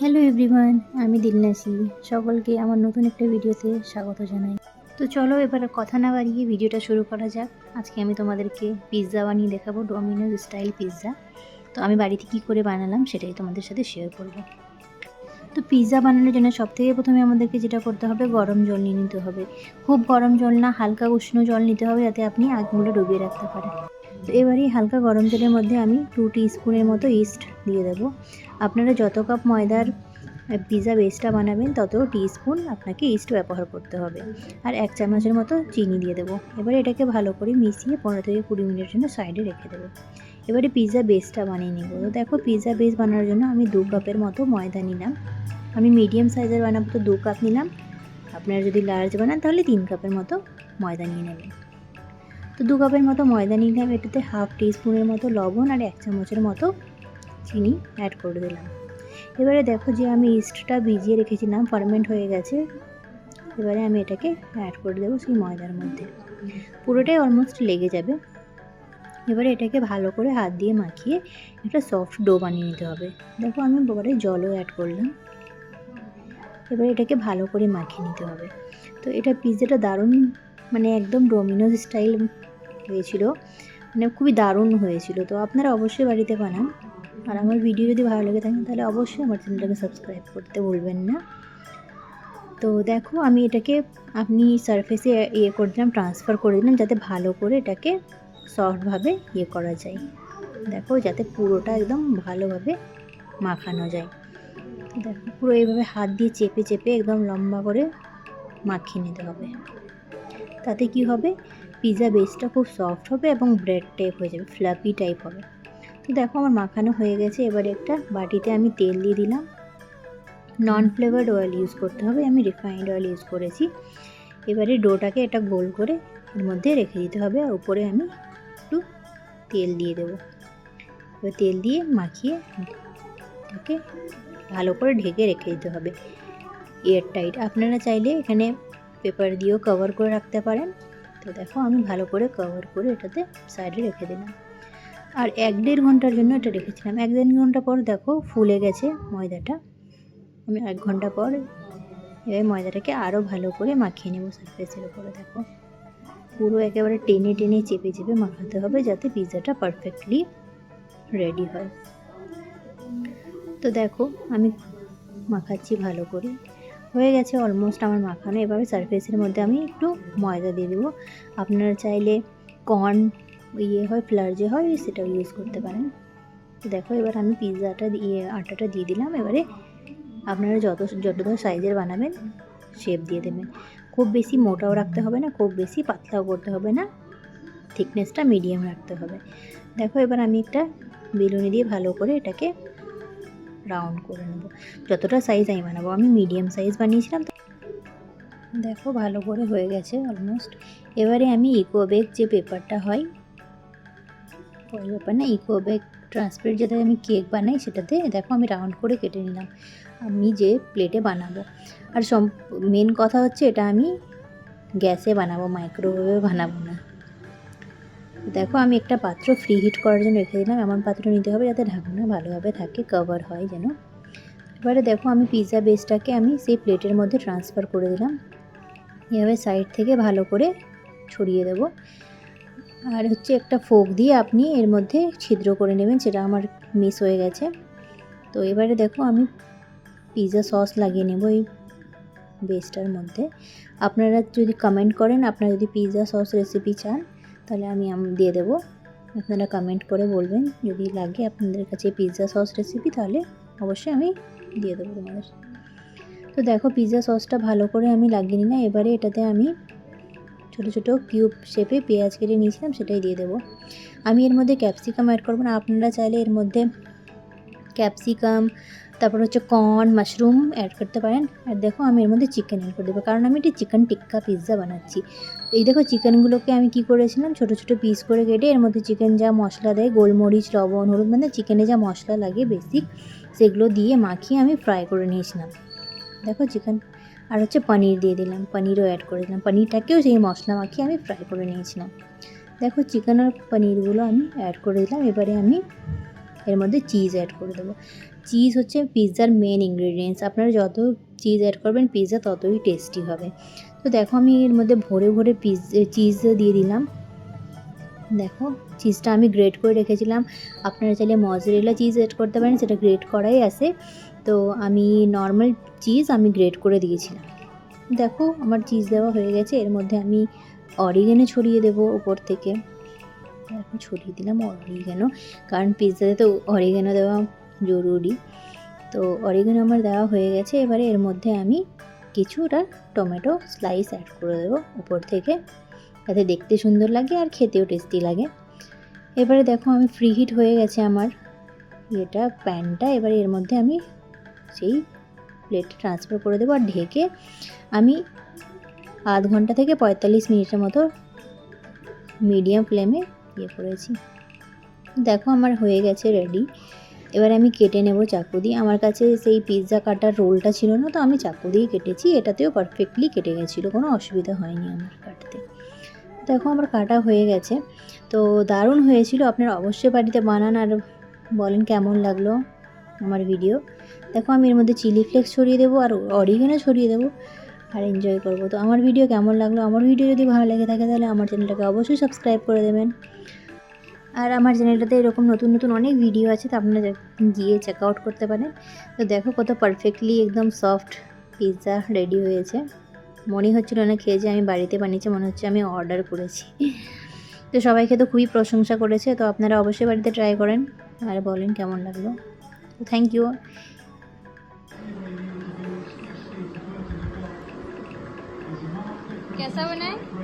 Hello everyone, আমি দিলনাসি। সকলকে আমার নতুন একটা ভিডিওতে স্বাগত জানাই। তো চলো এবার কথা না বাড়িয়ে ভিডিওটা শুরু করা যাক। আজকে আমি তোমাদেরকে পিৎজা বানিয়ে দেখাবো, ডোমিনোজ স্টাইল পিৎজা। তো আমি বাড়িতে কী করে বানালাম সেটাই তোমাদের সাথে শেয়ার করব। তো পিৎজা বানানোর জন্য সবথেকে প্রথমে আমাদেরকে যেটা করতে হবে, গরম জল নিয়ে নিতে হবে। খুব গরম জল না, হালকা উষ্ণ জল নিতে হবে যাতে আপনি আগুনটা ডুবিয়ে রাখতে পারেন। তো এবারে হালকা গরম জলের মধ্যে আমি 2 টিস্পুনের মতো ইস্ট দিয়ে দেবো। আপনারা যত কাপ ময়দার পিৎজা বেসটা বানাবেন তত টিস্পুন আপনাকে ইস্ট ব্যবহার করতে হবে। আর 1 চামচের মতো চিনি দিয়ে দেবো। এবারে এটাকে ভালো করে মিশিয়ে 15 থেকে 20 মিনিটের জন্য সাইডে রেখে দেবো। এবারে পিৎজা বেসটা বানিয়ে নেব। তো দেখো, পিৎজা বেস বানানোর জন্য আমি 2 কাপের মতো ময়দা নিলাম। আমি মিডিয়াম সাইজের বানাবো তো 2 কাপ নিলাম। আপনারা যদি লার্জ বানান তাহলে 3 কাপের মতো ময়দা নিয়ে নেবেন। তো 2 কাপের মতো ময়দা নিলাম, এটাতে হাফ টিস্পুনের মতো লবণ আর 1 চামচের মতো চিনি অ্যাড করে দিলাম। এবারে দেখো যে আমি ইস্টটা ভিজিয়ে রেখেছিলাম, ফার্মেন্ট হয়ে গেছে। এবারে আমি এটাকে অ্যাড করে দেবো সেই ময়দার মধ্যে। পুরোটাই অলমোস্ট লেগে যাবে। এবারে এটাকে ভালো করে হাত দিয়ে মাখিয়ে একটা সফট ডো বানিয়ে নিতে হবে। দেখো আমি এবারে জলও অ্যাড করলাম। এবারে এটাকে ভালো করে মাখিয়ে নিতে হবে। তো এটা পিৎজাটা দারুণ, মানে একদম ডোমিনোজ স্টাইল হয়েছিল, মানে খুবই দারুণ হয়েছিল। তো আপনারা অবশ্যই বাড়িতে বানান। আর আমার ভিডিও যদি ভালো লেগে থাকে তাহলে অবশ্যই আমার চ্যানেলটাকে সাবস্ক্রাইব করতে ভুলবেন না। তো দেখো আমি এটাকে আপনি সারফেসে করে দিলাম, ট্রান্সফার করে দিলাম যাতে ভালো করে এটাকে সফটভাবে করা যায়। দেখো যাতে পুরোটা একদম ভালোভাবে মাখানো যায়। দেখো পুরো এইভাবে হাত দিয়ে চেপে চেপে একদম লম্বা করে মাখিয়ে নিতে হবে। তাতে কি হবে, পিৎজা বেসটা খুব সফট হবে এবং ব্রেড টাইপ হয়ে যাবে, ফ্লাফি টাইপ হবে। তো দেখো আমার মাখানো হয়ে গেছে। এবারে একটা বাটিতে আমি তেল দিয়ে দিলাম। নন ফ্লেভার্ড অয়েল ইউজ করতে হবে, আমি রিফাইন্ড অয়েল ইউজ করেছি। এবারে ডোটাকে এটা গোল করে এর মধ্যে রেখে দিতে হবে। আর উপরে আমি একটু তেল দিয়ে দেবো। এবার তেল দিয়ে মাখিয়ে এটাকে ভালো করে ঢেকে রেখে দিতে হবে এয়ার টাইট। আপনারা চাইলে এখানে পেপার দিয়েও কভার করে রাখতে পারেন। তো দেখো আমি ভালো করে কভার করে এটাতে সাইডে রেখে দিলাম। আর 1-1.5 ঘন্টার জন্য এটা রেখেছিলাম। 1-1.5 ঘন্টা পর দেখো ফুলে গেছে ময়দাটা। আমি 1 ঘন্টা পর এবার ময়দাটাকে আরও ভালো করে মাখিয়ে নেব সারফেসের উপরে। দেখো পুরো একেবারে টেনে টেনে চেপে চেপে মাখাতে হবে যাতে পিৎজাটা পারফেক্টলি রেডি হয়। তো দেখো আমি মাখাচ্ছি ভালো করে, হয়ে গেছে অলমোস্ট আমার মাখানো। এভাবে সারফেসের মধ্যে আমি একটু ময়দা দিয়ে দেবো। আপনারা চাইলে কর্ন হয়, ফ্লার যে হয় সেটাও ইউজ করতে পারেন। তো দেখো এবার আমি পিৎজাটা আটাটা দিয়ে দিলাম। এবারে আপনারা যতটা সাইজের বানাবেন শেপ দিয়ে দেবেন। খুব বেশি মোটাও রাখতে হবে না, খুব বেশি পাতলাও করতে হবে না, থিকনেসটা মিডিয়াম রাখতে হবে। দেখো এবার আমি একটা বেলুনি দিয়ে ভালো করে এটাকে রাউন্ড করে নেব। যতটা সাইজ আমি বানাবো, আমি মিডিয়াম সাইজ বানিয়েছিলাম। দেখো ভালো করে হয়ে গেছে অলমোস্ট। এবারে আমি ইকোবেক যে পেপারটা হয়, ওই পেপার না, ইকোবেক ট্রান্সপারেন্ট যেটা আমি কেক বানাই সেটাতে দেখো আমি রাউন্ড করে কেটে নিলাম আমি যে প্লেটে বানাবো। আর মেন কথা হচ্ছে এটা আমি গ্যাসে বানাবো, মাইক্রোওয়েভে বানাবো না। দেখো আমি একটা পাত্র ফ্রি হিট করার জন্য রেখে দিলাম। এমন পাত্র নিতে হবে যাতে ঢাকনা ভালোভাবে থাকে, কভার হয় যেন। এবারে দেখো আমি পিৎজা বেসটাকে আমি সেই প্লেটের মধ্যে ট্রান্সফার করে দিলাম। এভাবে সাইড থেকে ভালো করে ছড়িয়ে দেবো। আর হচ্ছে একটা ফোক দিয়ে আপনি এর মধ্যে ছিদ্র করে নেবেন, সেটা আমার মিস হয়ে গেছে। তো এবারে দেখো আমি পিৎজা সস লাগিয়ে নেব এই বেসটার মধ্যে। আপনারা যদি কমেন্ট করেন, আপনারা যদি পিৎজা সস রেসিপি চান তাহলে আমি দিয়ে দেবো। আপনারা কমেন্ট করে বলবেন যদি লাগে আপনাদের কাছে পিৎজা সস রেসিপি, তাহলে অবশ্যই আমি দিয়ে দেবো তোমাদের। তো দেখো পিৎজা সসটা ভালো করে আমি লাগিয়ে নিলাম। এবারে এটাতে আমি ছোটো ছোটো কিউব শেপে পেঁয়াজ কেটে নিয়েছিলাম সেটাই দিয়ে দেবো। আমি এর মধ্যে ক্যাপসিকাম অ্যাড করবো না, আপনারা চাইলে এর মধ্যে ক্যাপসিকাম, তারপর হচ্ছে কর্ন, মাশরুম অ্যাড করতে পারেন। আর দেখো আমি এর মধ্যে চিকেন অ্যাড করে দেবো, কারণ আমি একটি চিকেন টিক্কা পিৎজা বানাচ্ছি। এই দেখো চিকেনগুলোকে আমি কি করেছিলাম, ছোটো ছোটো পিস করে কেটে এর মধ্যে চিকেন যা মশলা দেয়, গোলমরিচ, লবণ, হলুদ, মানে চিকেনে যা মশলা লাগে বেসিক, সেগুলো দিয়ে মাখিয়ে আমি ফ্রাই করে নিয়েছিলাম। দেখো চিকেন আর হচ্ছে পনির দিয়ে দিলাম, পনিরও অ্যাড করে দিলাম। পনিরটাকেও সেই মশলা মাখিয়ে আমি ফ্রাই করে নিয়েছিলাম। দেখো চিকেন আর পনিরগুলো আমি অ্যাড করে দিলাম। এবারে আমি এর মধ্যে চিজ অ্যাড করে দেবো। চিজ হচ্ছে পিৎজার মেন ইনগ্রিডিয়েন্টস। আপনারা যত চিজ অ্যাড করবেন পিৎজা ততই টেস্টি হবে। তো দেখো আমি এর মধ্যে ভরে ভরে চিজ দিয়ে দিলাম। দেখো চিজটা আমি গ্রেট করে রেখেছিলাম, আপনারা চাইলে মজরেলা চিজ অ্যাড করতে পারেন, সেটা গ্রেট করাই আছে। তো আমি নর্মাল চিজ আমি গ্রেট করে দিয়েছিলাম। দেখো আমার চিজ দেওয়া হয়ে গেছে, এর মধ্যে আমি অরিগেনো ছড়িয়ে দেবো উপর থেকে। দেখো ছড়িয়ে দিলাম অরিগেনো, কারণ পিৎজাতে তো অরিগেনো দেওয়া জরুরি। তো অরিগেনো আমার দেওয়া হয়ে গেছে। এবারে এর মধ্যে আমি কিছুটা টমেটো স্লাইস অ্যাড করে দেবো উপর থেকে, যাতে দেখতে সুন্দর লাগে আর খেতেও টেস্টি লাগে। এবারে দেখো আমি ফ্রি হিট হয়ে গেছে আমার প্যানটা। এবারে এর মধ্যে আমি সেই প্লেটে ট্রান্সফার করে দেবো আর ঢেকে আমি আধ ঘন্টা থেকে 45 মিনিটের মতো মিডিয়াম ফ্লেমে করেছি। দেখো আমার হয়ে গেছে রেডি। এবারে আমি কেটে নেব চাকু দিয়ে। আমার কাছে সেই পিৎজা কাটার রোলটা ছিল না, তো আমি চাকু দিয়েই কেটেছি। এটাতেও পারফেক্টলি কেটে গেছিলো, কোনো অসুবিধা হয়নি আমার কাটতে। দেখো আমার কাটা হয়ে গেছে। তো দারুণ হয়েছিল। আপনারা অবশ্যই বাড়িতে বানান আর বলেন কেমন লাগলো আমার ভিডিও। দেখো আমি এর মধ্যে চিলি ফ্লেক্স ছড়িয়ে দেবো আর অরিগেনো ছড়িয়ে দেবো আর এনজয় করবো। তো আমার ভিডিও কেমন লাগলো, আমার ভিডিও যদি ভালো লেগে থাকে তাহলে আমার চ্যানেলটাকে অবশ্যই সাবস্ক্রাইব করে দেবেন। আর আমার চ্যানেলটাতে এরকম নতুন নতুন অনেক ভিডিও আছে, তো আপনারা গিয়ে চেক আউট করতে পারেন। তো দেখো কত পারফেক্টলি একদম সফট পিৎজা রেডি হয়েছে। মনে হচ্ছিল না খেয়ে যে আমি বাড়িতে বানিয়েছি, মনে হচ্ছে আমি অর্ডার করেছি। তো সবাই খেতে খুবই প্রশংসা করেছে। তো আপনারা অবশ্যই বাড়িতে ট্রাই করেন আর বলেন কেমন লাগলো। তো থ্যাংক ইউ। कैसा बना है?